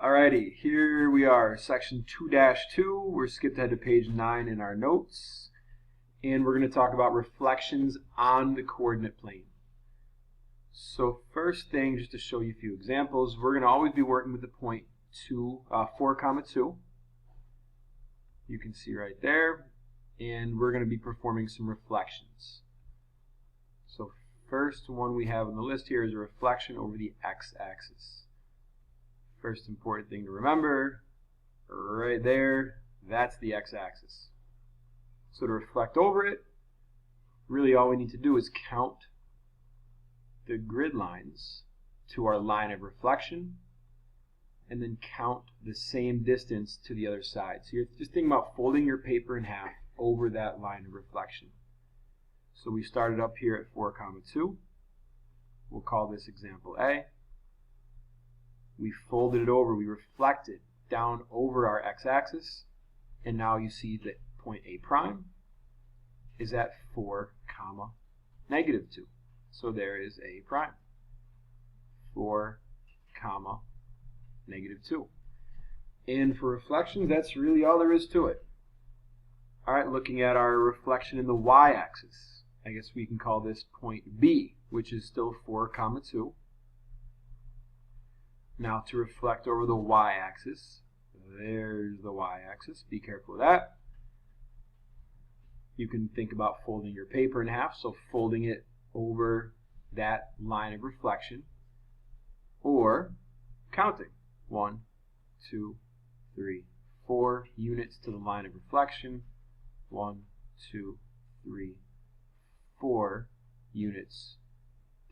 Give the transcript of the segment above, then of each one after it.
Alrighty, here we are, section 2-2. We're skipped ahead to page 9 in our notes, and we're going to talk about reflections on the coordinate plane. So first thing, just to show you a few examples, we're going to always be working with the point 4, 2. You can see right there, and we're going to be performing some reflections. So first one we have on the list here is a reflection over the x-axis. First important thing to remember, right there, that's the x-axis. So to reflect over it, really all we need to do is count the grid lines to our line of reflection and then count the same distance to the other side. So you're just thinking about folding your paper in half over that line of reflection. So we started up here at 4, 2. We'll call this example A. We folded it over, we reflected down over our x-axis, and now you see that point A prime is at 4, -2. So there is A prime, 4, -2. And for reflections, that's really all there is to it. Alright, looking at our reflection in the y-axis, I guess we can call this point B, which is still 4, 2. Now to reflect over the y-axis, there's the y-axis, be careful of that. You can think about folding your paper in half, so folding it over that line of reflection, or counting 1, 2, 3, 4 units to the line of reflection, 1, 2, 3, 4 units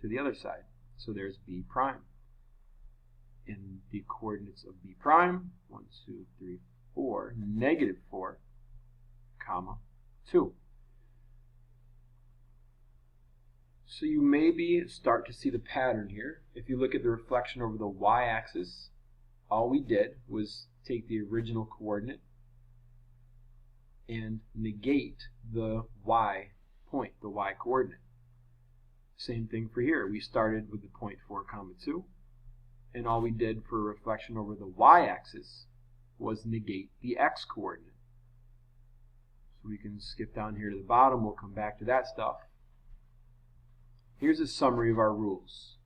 to the other side. So there's B prime. And the coordinates of B prime, 1, 2, 3, 4, -4, 2. So you maybe start to see the pattern here. If you look at the reflection over the y-axis, all we did was take the original coordinate and negate the y point, the y coordinate. Same thing for here. We started with the point 4, 2. And all we did for reflection over the y-axis was negate the x-coordinate. So we can skip down here to the bottom. We'll come back to that stuff. Here's a summary of our rules.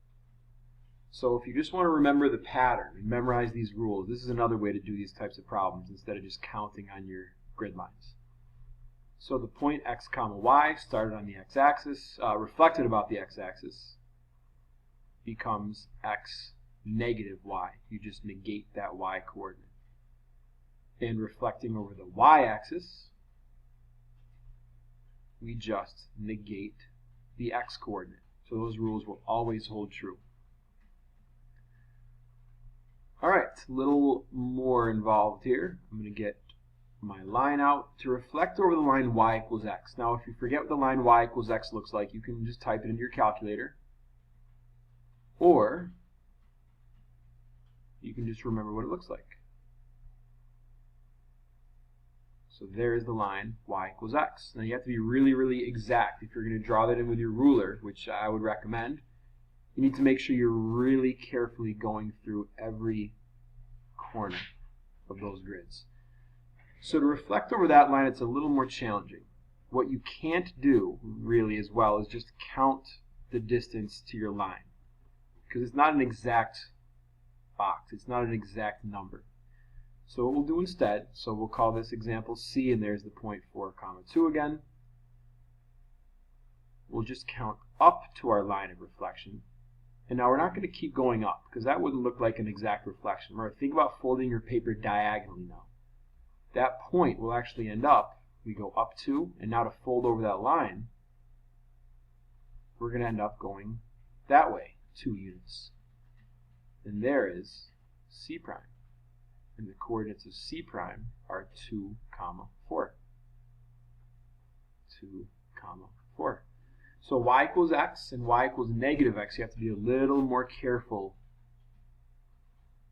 So if you just want to remember the pattern and memorize these rules, this is another way to do these types of problems instead of just counting on your grid lines. So the point x, y started on the x-axis, reflected about the x-axis, becomes x -y. You just negate that y coordinate. And reflecting over the y-axis, we just negate the x coordinate. So those rules will always hold true. Alright, a little more involved here. I'm going to get my line out. To reflect over the line y equals x. Now if you forget what the line y equals x looks like, you can just type it into your calculator. Or you can just remember what it looks like. So there's the line y equals x. Now you have to be really, really exact. If you're going to draw that in with your ruler, which I would recommend, you need to make sure you're really carefully going through every corner of those grids. So to reflect over that line, it's a little more challenging. What you can't do really as well is just count the distance to your line, because it's not an exact box. It's not an exact number. So what we'll do instead, so we'll call this example C, and there's the point 4, 2 again. We'll just count up to our line of reflection. And now we're not going to keep going up, because that wouldn't look like an exact reflection. Remember, think about folding your paper diagonally now. That point will actually end up, we go up 2, and now to fold over that line, we're going to end up going that way, 2 units. And there is C prime. And the coordinates of C prime are 2, 4. 2, 4. So y equals x and y equals -x. You have to be a little more careful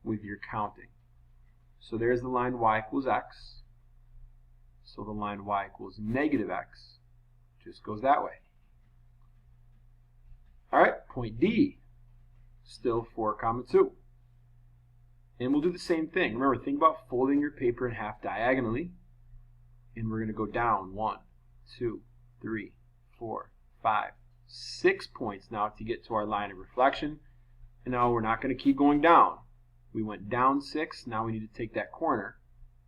with your counting. So there's the line y equals x. So the line y equals -x just goes that way. Alright, point D, still 4, 2. And we'll do the same thing. Remember, think about folding your paper in half diagonally. And we're going to go down 1, 2, 3, 4, 5, 6 points now to get to our line of reflection. And now we're not going to keep going down. We went down 6. Now we need to take that corner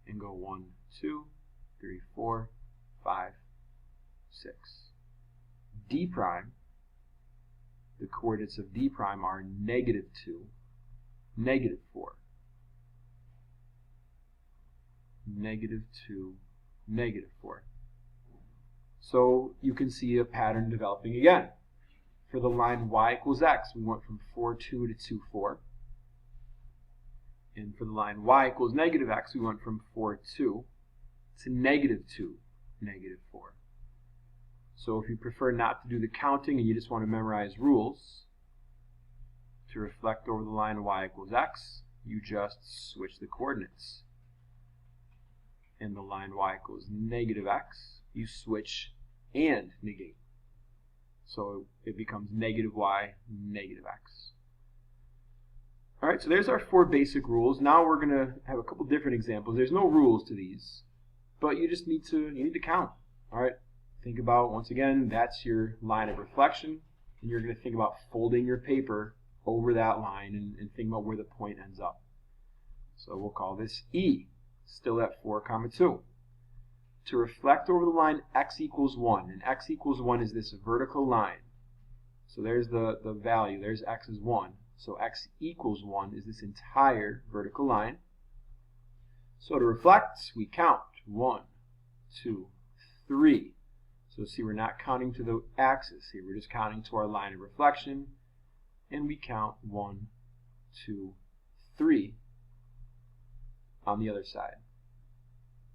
and go 1, 2, 3, 4, 5, 6. D prime, the coordinates of D prime are -2, -4. -2, -4. So you can see a pattern developing again. For the line y equals x, we went from 4, 2 to 2, 4. And for the line y equals -x, we went from 4, 2 to -2, -4. So if you prefer not to do the counting and you just want to memorize rules, to reflect over the line y equals x, you just switch the coordinates. And the line y equals -x, you switch and negate. So it becomes -y, -x. Alright, so there's our 4 basic rules. Now we're going to have a couple different examples. There's no rules to these, but you just need to count. Alright, think about, once again, that's your line of reflection, and you're going to think about folding your paper over that line and think about where the point ends up. So we'll call this E, still at 4, 2. To reflect over the line x equals 1, and x equals 1 is this vertical line. So there's the value, there's x is 1. So x equals 1 is this entire vertical line. So to reflect, we count 1, 2, 3. So see, we're not counting to the axis here, we're just counting to our line of reflection. And we count 1, 2, 3 on the other side.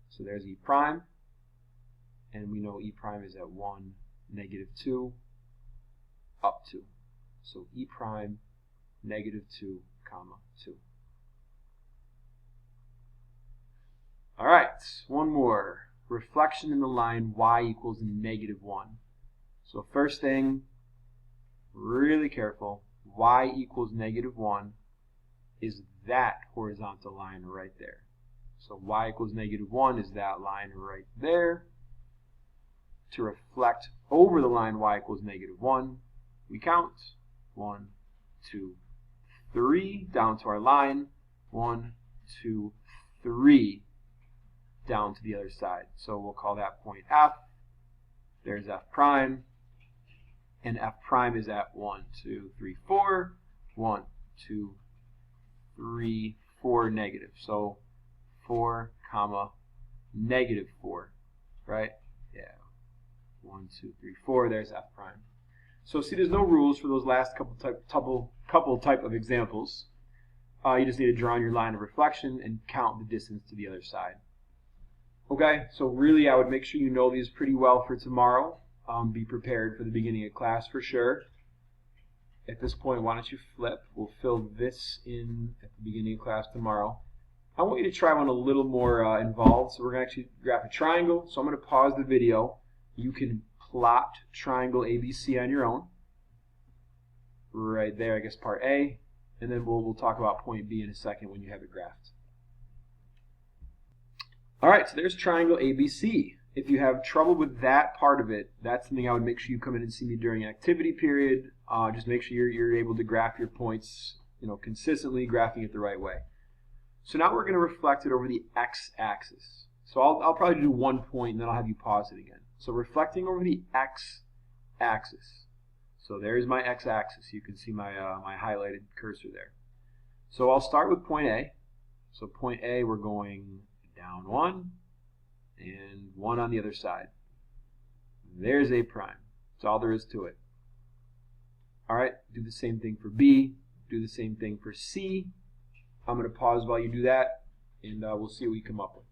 So there's E prime. And we know E prime is at 1, -2, up 2. So E prime, -2, 2. All right, one more. Reflection in the line y equals -1. So first thing, really careful, y equals -1 is that horizontal line right there. So y equals -1 is that line right there. To reflect over the line y equals -1, we count 1, 2, 3 down to our line, 1, 2, 3 down to the other side. So we'll call that point F. There's F prime, and F prime is at 1, 2, 3, 4, 1, 2, 3, 4 negative. So 4, -4, right? Yeah. 1, 2, 3, 4, there's F prime. So see, there's no rules for those last couple type of examples. You just need to draw on your line of reflection and count the distance to the other side. Okay, so really I would make sure you know these pretty well for tomorrow. Be prepared for the beginning of class for sure. At this point, why don't you flip? We'll fill this in at the beginning of class tomorrow. I want you to try one a little more involved. So we're going to actually graph a triangle. So I'm going to pause the video. You can plot triangle ABC on your own. Right there, I guess part A. And then we'll talk about point B in a second when you have it graphed. Alright, so there's triangle ABC. If you have trouble with that part of it, that's something I would make sure you come in and see me during activity period. Just make sure you're able to graph your points, consistently, graphing it the right way. So now we're going to reflect it over the x-axis. So I'll probably do 1 point and then I'll have you pause it again. So reflecting over the x-axis. So there's my x-axis. You can see my highlighted cursor there. So I'll start with point A. So point A, we're going down 1 and 1 on the other side. There's A prime. That's all there is to it. Alright, do the same thing for B. Do the same thing for C. I'm going to pause while you do that, and we'll see what we come up with.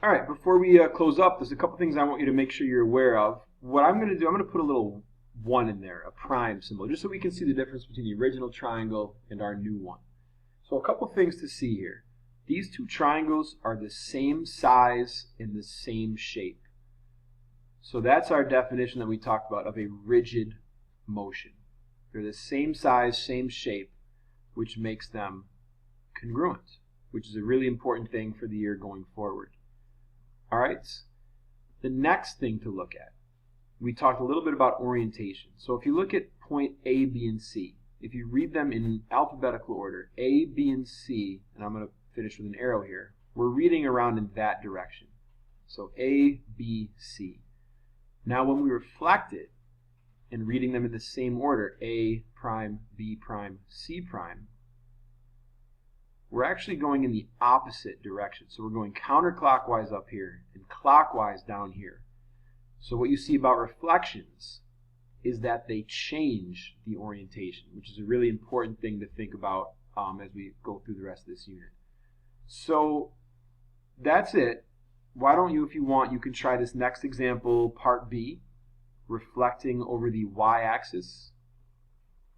Alright, before we close up, there's a couple things I want you to make sure you're aware of. What I'm going to do, I'm going to put a little 1 in there, a prime symbol, just so we can see the difference between the original triangle and our new one. So a couple things to see here. These two triangles are the same size and the same shape. So that's our definition that we talked about of a rigid motion. They're the same size, same shape, which makes them congruent, which is a really important thing for the year going forward. All right, the next thing to look at, we talked a little bit about orientation. So if you look at point A, B, and C, if you read them in alphabetical order, A, B, and C, and I'm going to finish with an arrow here, we're reading around in that direction. So A, B, C. Now when we reflect it and reading them in the same order, A prime, B prime, C prime, we're actually going in the opposite direction. So we're going counterclockwise up here and clockwise down here. So what you see about reflections is that they change the orientation, which is a really important thing to think about as we go through the rest of this unit. So that's it. Why don't you, if you want, you can try this next example, part B, reflecting over the y-axis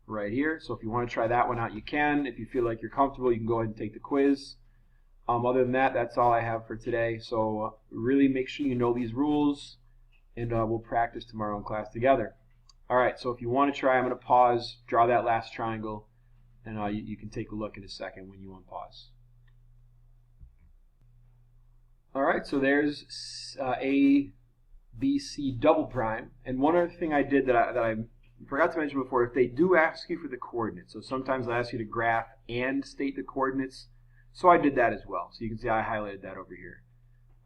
right here. So if you want to try that one out, you can. If you feel like you're comfortable, you can go ahead and take the quiz. Other than that, that's all I have for today. So really make sure you know these rules, and we'll practice tomorrow in class together. All right, so if you want to try, I'm going to pause, draw that last triangle, and you can take a look in a second when you unpause. All right, so there's A, B, C double prime. And one other thing I did that I forgot to mention before, if they do ask you for the coordinates, so sometimes they ask you to graph and state the coordinates, so I did that as well. So you can see I highlighted that over here.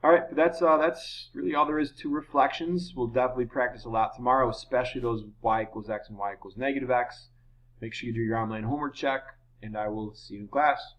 All right, but that's really all there is to reflections. We'll definitely practice a lot tomorrow, especially those y equals x and y equals negative x. Make sure you do your online homework check, and I will see you in class.